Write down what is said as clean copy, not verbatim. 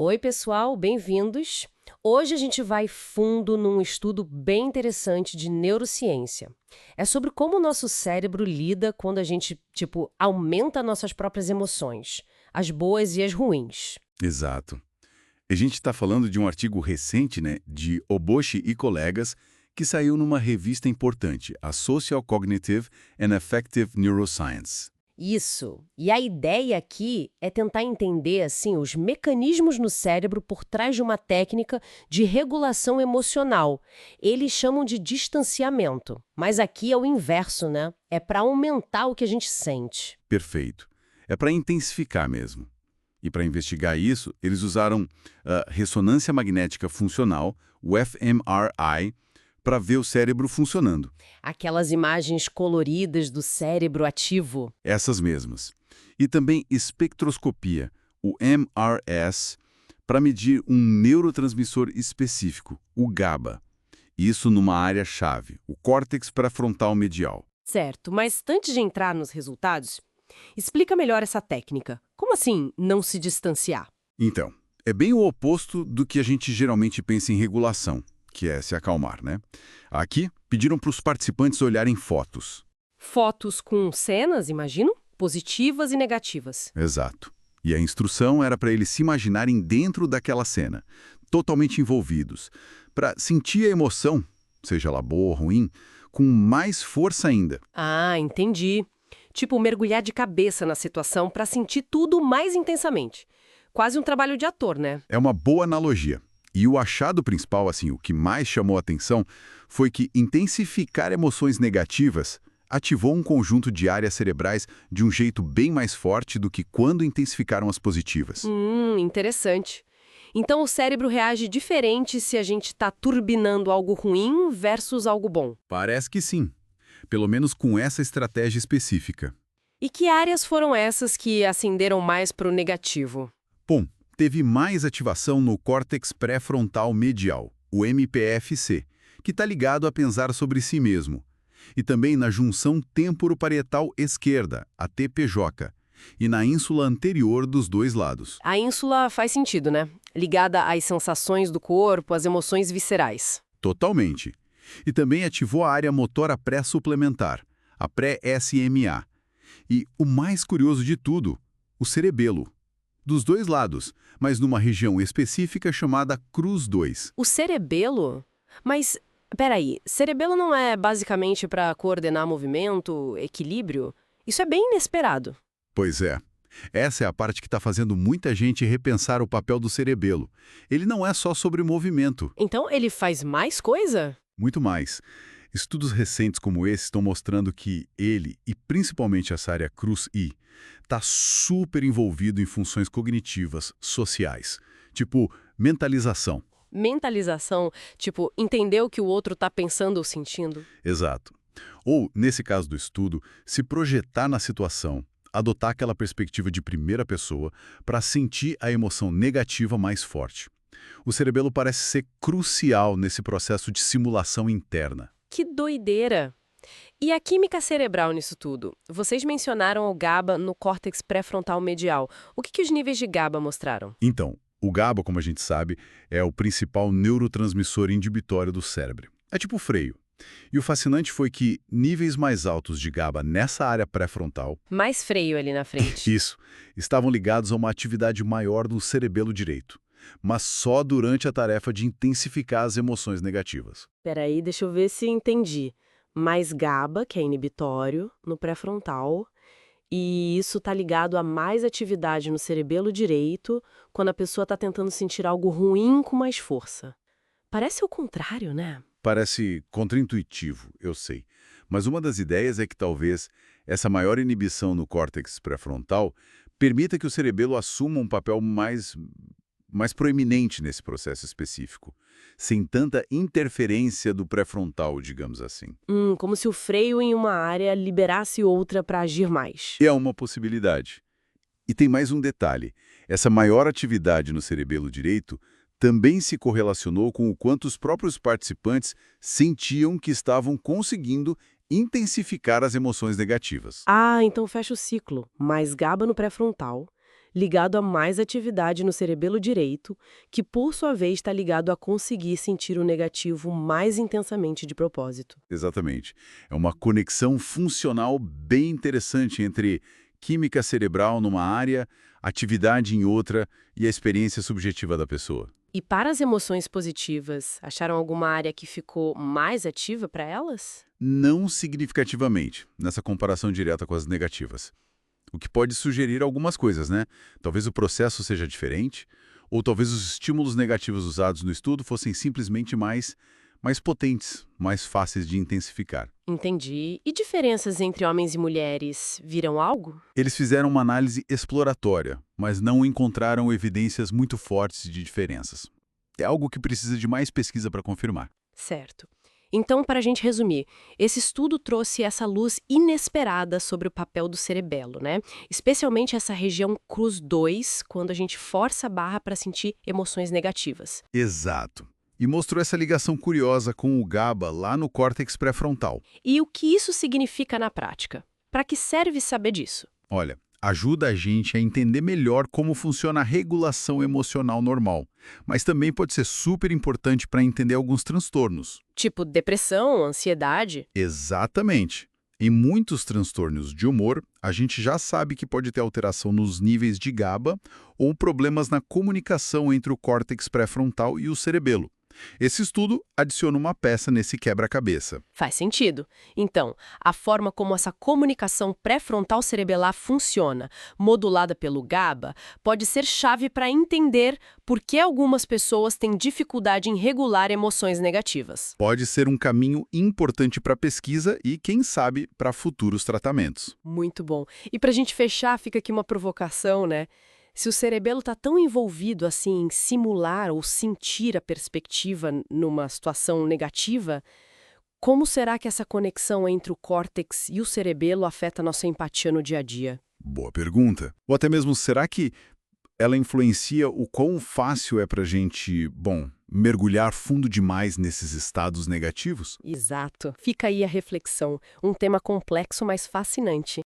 Oi, pessoal, bem-vindos. Hoje a gente vai fundo num estudo bem interessante de neurociência. É sobre como o nosso cérebro lida quando a gente, aumenta nossas próprias emoções, as boas e as ruins. Exato. A gente está falando de um artigo recente, né, de Oboshi e colegas, que saiu numa revista importante, a Social Cognitive and Affective Neuroscience. Isso. E a ideia aqui é tentar entender, assim, os mecanismos no cérebro por trás de uma técnica de regulação emocional. Eles chamam de distanciamento, mas aqui é o inverso, né? É para aumentar o que a gente sente. Perfeito. É para intensificar mesmo. E para investigar isso, eles usaram ressonância magnética funcional, o fMRI, para ver o cérebro funcionando. Aquelas imagens coloridas do cérebro ativo. Essas mesmas. E também espectroscopia, o MRS, para medir um neurotransmissor específico, o GABA. Isso numa área-chave, o córtex pré-frontal medial. Certo, mas antes de entrar nos resultados, explica melhor essa técnica. Como assim não se distanciar? Então, é bem o oposto do que a gente geralmente pensa em regulação, que é se acalmar, né? Aqui, pediram para os participantes olharem fotos. Fotos com cenas, imagino, positivas e negativas. Exato. E a instrução era para eles se imaginarem dentro daquela cena, totalmente envolvidos, para sentir a emoção, seja ela boa ou ruim, com mais força ainda. Ah, entendi. Tipo, mergulhar de cabeça na situação para sentir tudo mais intensamente. Quase um trabalho de ator, né? É uma boa analogia. E o achado principal, assim, o que mais chamou a atenção, foi que intensificar emoções negativas ativou um conjunto de áreas cerebrais de um jeito bem mais forte do que quando intensificaram as positivas. Interessante. Então o cérebro reage diferente se a gente está turbinando algo ruim versus algo bom. Parece que sim, pelo menos com essa estratégia específica. E que áreas foram essas que acenderam mais para o negativo? Bom, teve mais ativação no córtex pré-frontal medial, o MPFC, que está ligado a pensar sobre si mesmo, e também na junção temporoparietal esquerda, a TPJ, e na ínsula anterior dos dois lados. A ínsula faz sentido, né? Ligada às sensações do corpo, às emoções viscerais. Totalmente. E também ativou a área motora pré-suplementar, a pré-SMA. E o mais curioso de tudo, o cerebelo. Dos dois lados, mas numa região específica chamada Cruz 2. O cerebelo? Mas, peraí, cerebelo não é basicamente para coordenar movimento, equilíbrio? Isso é bem inesperado. Pois é. Essa é a parte que está fazendo muita gente repensar o papel do cerebelo. Ele não é só sobre movimento, Então ele faz mais coisa? muito mais. Estudos recentes como esse estão mostrando que ele, e principalmente essa área Cruz I, está super envolvido em funções cognitivas, sociais, tipo mentalização. Mentalização, tipo, entender o que o outro tá pensando ou sentindo. Exato. Ou, nesse caso do estudo, se projetar na situação, adotar aquela perspectiva de primeira pessoa para sentir a emoção negativa mais forte. O cerebelo parece ser crucial nesse processo de simulação interna. Que doideira! E a química cerebral nisso tudo? Vocês mencionaram o GABA no córtex pré-frontal medial. O que os níveis de GABA mostraram? Então, o GABA, como a gente sabe, é o principal neurotransmissor inibitório do cérebro. É tipo freio. E o fascinante foi que níveis mais altos de GABA nessa área pré-frontal, Mais freio ali na frente. isso, estavam ligados a uma atividade maior do cerebelo direito, mas só durante a tarefa de intensificar as emoções negativas. Peraí, deixa eu ver se entendi. Mais GABA, que é inibitório, no pré-frontal. E isso tá ligado a mais atividade no cerebelo direito quando a pessoa tá tentando sentir algo ruim com mais força. Parece o contrário, né? Parece contraintuitivo, eu sei, mas uma das ideias é que talvez essa maior inibição no córtex pré-frontal permita que o cerebelo assuma um papel mais proeminente nesse processo específico, sem tanta interferência do pré-frontal, digamos assim. Como se o freio em uma área liberasse outra para agir mais. E é uma possibilidade. E tem mais um detalhe. Essa maior atividade no cerebelo direito também se correlacionou com o quanto os próprios participantes sentiam que estavam conseguindo intensificar as emoções negativas. Ah, então fecha o ciclo. Mais GABA no pré-frontal, ligado a mais atividade no cerebelo direito, que por sua vez está ligado a conseguir sentir o negativo mais intensamente de propósito. Exatamente. É uma conexão funcional bem interessante entre química cerebral numa área, atividade em outra e a experiência subjetiva da pessoa. E para as emoções positivas, acharam alguma área que ficou mais ativa para elas? Não significativamente, nessa comparação direta com as negativas. O que pode sugerir algumas coisas, né? Talvez o processo seja diferente, ou talvez os estímulos negativos usados no estudo fossem simplesmente mais potentes, mais fáceis de intensificar. Entendi. E diferenças entre homens e mulheres viram algo? Eles fizeram uma análise exploratória, mas não encontraram evidências muito fortes de diferenças. É algo que precisa de mais pesquisa para confirmar. Certo. Então, para a gente resumir, esse estudo trouxe essa luz inesperada sobre o papel do cerebelo, né? Especialmente essa região cruz 2, quando a gente força a barra para sentir emoções negativas. Exato. E mostrou essa ligação curiosa com o GABA lá no córtex pré-frontal. E o que isso significa na prática? Para que serve saber disso? Olha, ajuda a gente a entender melhor como funciona a regulação emocional normal, mas também pode ser super importante para entender alguns transtornos. Tipo depressão, ansiedade? Exatamente. Em muitos transtornos de humor, a gente já sabe que pode ter alteração nos níveis de GABA ou problemas na comunicação entre o córtex pré-frontal e o cerebelo. Esse estudo adiciona uma peça nesse quebra-cabeça. Faz sentido. Então, a forma como essa comunicação pré-frontal cerebelar funciona, modulada pelo GABA, pode ser chave para entender por que algumas pessoas têm dificuldade em regular emoções negativas. Pode ser um caminho importante para a pesquisa e, quem sabe, para futuros tratamentos. Muito bom. E para a gente fechar, fica aqui uma provocação, né? Se o cerebelo está tão envolvido assim em simular ou sentir a perspectiva numa situação negativa, como será que essa conexão entre o córtex e o cerebelo afeta a nossa empatia no dia a dia? Boa pergunta. Ou até mesmo, será que ela influencia o quão fácil é para a gente, mergulhar fundo demais nesses estados negativos? Exato. Fica aí a reflexão. Um tema complexo, mas fascinante.